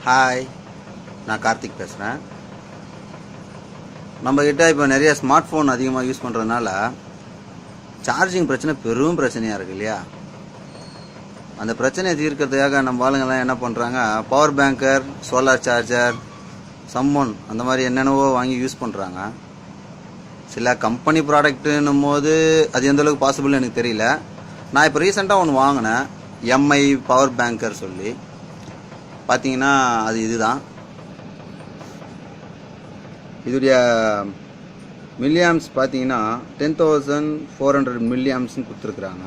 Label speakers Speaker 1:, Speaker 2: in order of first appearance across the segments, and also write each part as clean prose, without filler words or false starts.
Speaker 1: Hi, நான் கார்த்திக் பேசுகிறேன். நம்மக்கிட்ட இப்போ நிறைய ஸ்மார்ட் ஃபோன் அதிகமாக யூஸ் பண்ணுறதுனால சார்ஜிங் பிரச்சனை பெரும் பிரச்சனையாக இருக்குது இல்லையா? அந்த பிரச்சனையை தீர்க்கிறதுக்காக நம்ம ஆளுங்கெல்லாம் என்ன பண்ணுறாங்க, பவர் பேங்கர், சோலார் சார்ஜர், சம்மோன் அந்த மாதிரி என்னென்னவோ வாங்கி யூஸ் பண்ணுறாங்க. சில கம்பெனி ப்ராடக்ட்டுன்னும் போது அது எந்தளவுக்கு பாசிபிள்னு எனக்கு தெரியல. நான் இப்போ ரீசெண்டாக ஒன்று வாங்கினேன், எம்ஐ பவர் பேங்கர் சொல்லி. பார்த்தீங்கன்னா அது இதுதான். இதோடைய மில்லியாம்ஸ் பார்த்தீங்கன்னா 10,400 மில்லியாம்ஸ்னு கொடுத்துருக்குறாங்க.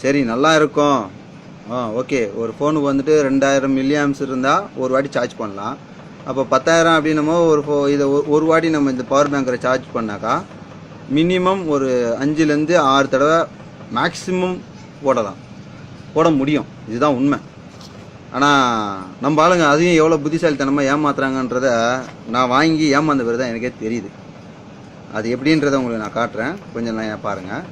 Speaker 1: சரி, நல்லா இருக்கும். ஓகே, ஒரு ஃபோனுக்கு வந்துட்டு 2000 மில்லியாம்ஸ் இருந்தால் ஒரு வாட்டி சார்ஜ் பண்ணலாம். அப்போ 10,000 அப்படின்னமோ இதை ஒரு வாட்டி நம்ம இந்த பவர் பேங்கரை சார்ஜ் பண்ணாக்கா மினிமம் ஒரு 5லேருந்து 6 தடவை மேக்ஸிமம் போட முடியும். இதுதான் உண்மை. ஆனால் நம்ம ஆளுங்க அதையும் எவ்வளோ புத்திசாலித்தனமாக ஏமாத்துறாங்கன்றத நான் வாங்கி ஏமாந்த பிறகு தான் எனக்கே தெரியுது. அது எப்படின்றத உங்களுக்கு நான் காட்டுறேன், கொஞ்சம் நான் பாருங்கள்.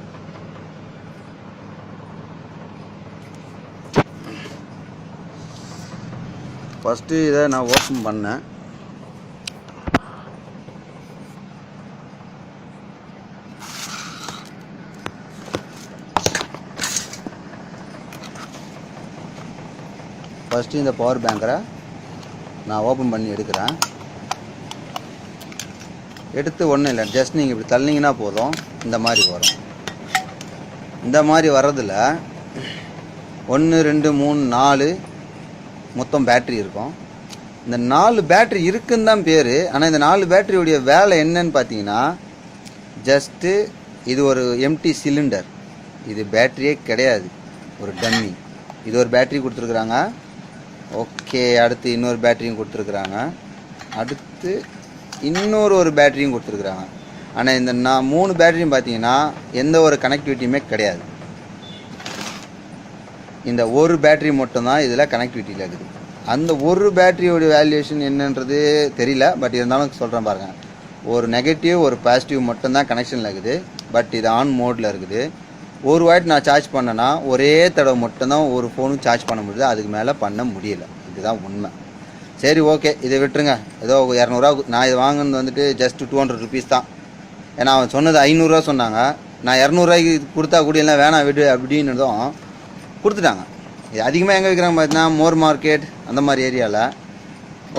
Speaker 1: ஃபஸ்ட்டு இதை நான் ஓப்பன் பண்ணேன். ஃபஸ்ட்டு இந்த பவர் பேங்கரை நான் ஓப்பன் பண்ணி எடுக்கிறேன். எடுத்து ஒன்றும் இல்லை, ஜஸ்ட் நீங்கள் இப்படி தள்ளிங்கன்னா போதும், இந்த மாதிரி வரும். இந்த மாதிரி வர்றதில் 1 2 3 4 மொத்தம் பேட்ரி இருக்கும். இந்த 4 பேட்ரி இருக்குன்னு தான் பேர். ஆனால் இந்த 4 பேட்டரியுடைய வேலை என்னன்னு பார்த்தீங்கன்னா, ஜஸ்ட்டு இது ஒரு எம்டி சிலிண்டர். இது பேட்டரியே கிடையாது, ஒரு டம்மி. இது ஒரு பேட்டரி கொடுத்துருக்குறாங்க. ஓகே, அடுத்து இன்னொரு பேட்டரியும் கொடுத்துருக்குறாங்க. அடுத்து இன்னொரு பேட்டரியும் கொடுத்துருக்குறாங்க. ஆனால் இந்த 3 பேட்டரியும் பார்த்தீங்கன்னா எந்த ஒரு கனெக்டிவிட்டியுமே கிடையாது. இந்த ஒரு பேட்டரி மட்டும்தான் இதில் கனெக்டிவிட்டியில் இருக்குது. அந்த ஒரு பேட்டரியோடைய வேல்யூஷன் என்னன்றது தெரியல, பட் இருந்தாலும் சொல்கிறேன் பாருங்கள். ஒரு நெகட்டிவ் ஒரு பாசிட்டிவ் மட்டும்தான் கனெக்ஷனில் இருக்குது. பட் இது ஆன் மோடில் இருக்குது. ஒரு வாட்டி நான் சார்ஜ் பண்ணேன்னா ஒரே தடவை மட்டும்தான் ஒரு ஃபோனுக்கு சார்ஜ் பண்ண முடியுது, அதுக்கு மேலே பண்ண முடியல. இதுதான் உண்மை. சரி, ஓகே, இதை விட்டுருங்க. ஏதோ 200 நான் இது வாங்கினது வந்துட்டு ஜஸ்ட் 200 ருபீஸ் தான். ஏன்னா அவன் சொன்னது 500 சொன்னாங்க. நான் 200 கொடுத்தா கூட எல்லாம் வேணாம் விடு அப்படின்னதும் கொடுத்துட்டாங்க. இது அதிகமாக எங்கே விற்கிறாங்க பார்த்தீங்கன்னா மோர் மார்க்கெட் அந்த மாதிரி ஏரியாவில்.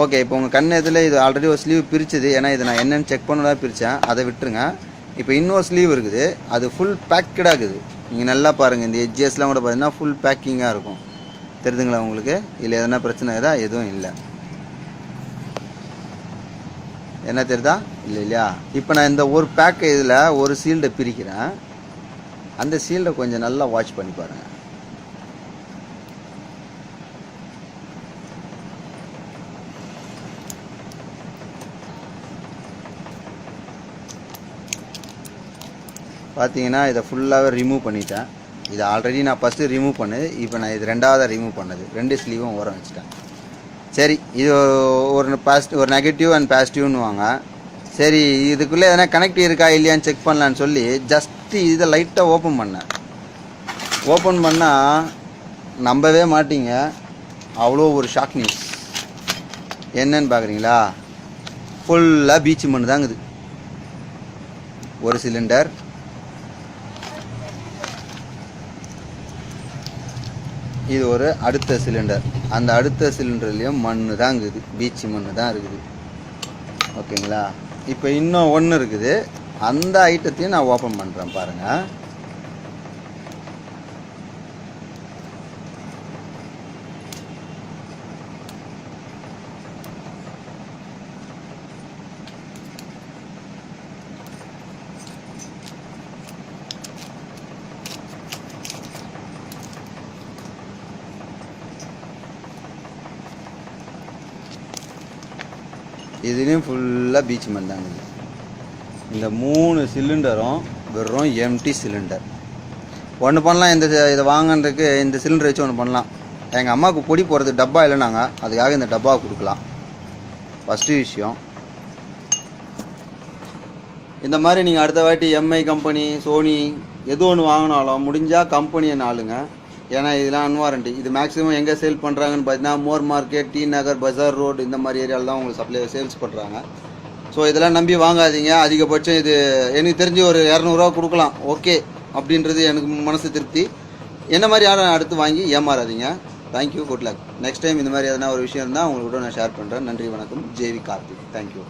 Speaker 1: ஓகே, இப்போ உங்கள் கண் இதில் இது ஆல்ரெடி ஒரு ஸ்லீவ் பிரிச்சுது. ஏன்னா இது நான் என்னென்னு செக் பண்ணதான் பிரித்தேன், அதை விட்டுருங்க. இப்போ இன்னொரு ஸ்லீவ் இருக்குது, அது ஃபுல் பேக்கடாக இருக்குது. நீங்கள் நல்லா பாருங்கள், இந்த எட்ஜஸ்லாம் கூட பார்த்தீங்கன்னா ஃபுல் பேக்கிங்காக இருக்கும். தெரியுதுங்களா உங்களுக்கு? இல்லை எதனா பிரச்சனை ஏதா எதுவும் இல்லை. என்ன தெரியுதா? இல்லை இல்லையா? இப்போ நான் இந்த ஒரு பேக்கை இதில் ஒரு சீல்டை பிரிக்கிறேன். அந்த சீல்டை கொஞ்சம் நல்லா வாட்ச் பண்ணி பாருங்கள். பார்த்தீங்கன்னா இதை ஃபுல்லாகவே ரிமூவ் பண்ணிட்டேன். இது ஆல்ரெடி நான் ஃபஸ்ட்டு ரிமூவ் பண்ணது, இப்போ நான் இது 2வது ரிமூவ் பண்ணது. 2 ஸ்லீவும் ஓரம் வச்சுட்டேன். சரி, இது ஒரு நெகட்டிவ் அண்ட் பாசிட்டிவ்னு வாங்க. சரி, இதுக்குள்ளே எதனா கனெக்ட் இருக்கா இல்லையான்னு செக் பண்ணலான்னு சொல்லி ஜஸ்ட்டு இதை லைட்டாக ஓப்பன் பண்ணேன். ஓப்பன் பண்ணால் நம்பவே மாட்டீங்க, அவ்வளோ ஒரு ஷாக் நியூஸ். என்னன்னு பார்க்குறீங்களா? ஃபுல்லாக பீச்சு மண்ணு தாங்குது. ஒரு சிலிண்டர், இது ஒரு அடுத்த சிலிண்டர். அந்த அடுத்த சிலிண்டர்லேயும் மண்ணு தான் இருக்குது, பீச்சு மண்ணு தான் இருக்குது. ஓகேங்களா? இப்போ இன்னும் ஒன்று இருக்குது, அந்த ஐட்டத்தையும் நான் ஓப்பன் பண்ணுறேன் பாருங்கள். இதுலேயும் ஃபுல்லாக பீச் மண் தாங்க. இந்த 3 சிலிண்டரும் வெறும் எம்டி சிலிண்டர். ஒன்று பண்ணலாம், இதை வாங்கினதுக்கு இந்த சிலிண்டர் வச்சு ஒன்று பண்ணலாம். எங்கள் அம்மாவுக்கு பொடி போடுறது டப்பா இல்லைனாங்க, அதுக்காக இந்த டப்பாவை கொடுக்கலாம். ஃபஸ்ட்டு விஷயம். இந்த மாதிரி நீங்கள் அடுத்த வாட்டி எம்ஐ கம்பெனி, சோனி எது ஒன்று வாங்கினாலும் முடிஞ்சால் கம்பெனியை நாளுங்க. ஏன்னா இதெல்லாம் அன்வாரண்டி. இது மேக்ஸிமம் எங்கே சேல் பண்ணுறாங்கன்னு பார்த்தீங்கன்னா மோர் மார்க்கெட், டி நகர், பஜார் ரோடு இந்த மாதிரி ஏரியாவில் தான் உங்களுக்கு சப்ளை சேல்ஸ் பண்ணுறாங்க. ஸோ இதெல்லாம் நம்பி வாங்காதீங்க. அதிகபட்சம் இது எனக்கு தெரிஞ்சு ஒரு 200 கொடுக்கலாம், ஓகே அப்படின்றது எனக்கு மனசு திருப்தி. என்ன மாதிரி யாரும் அடுத்து வாங்கி ஏமாறாதீங்க. Thank you, good luck. Next time இந்த மாதிரி எதனா ஒரு விஷயம் இருந்தால் உங்களுக்கு கூட நான் ஷேர் பண்ணுறேன். நன்றி, வணக்கம். ஜேவி கார்த்திக். தேங்க்யூ.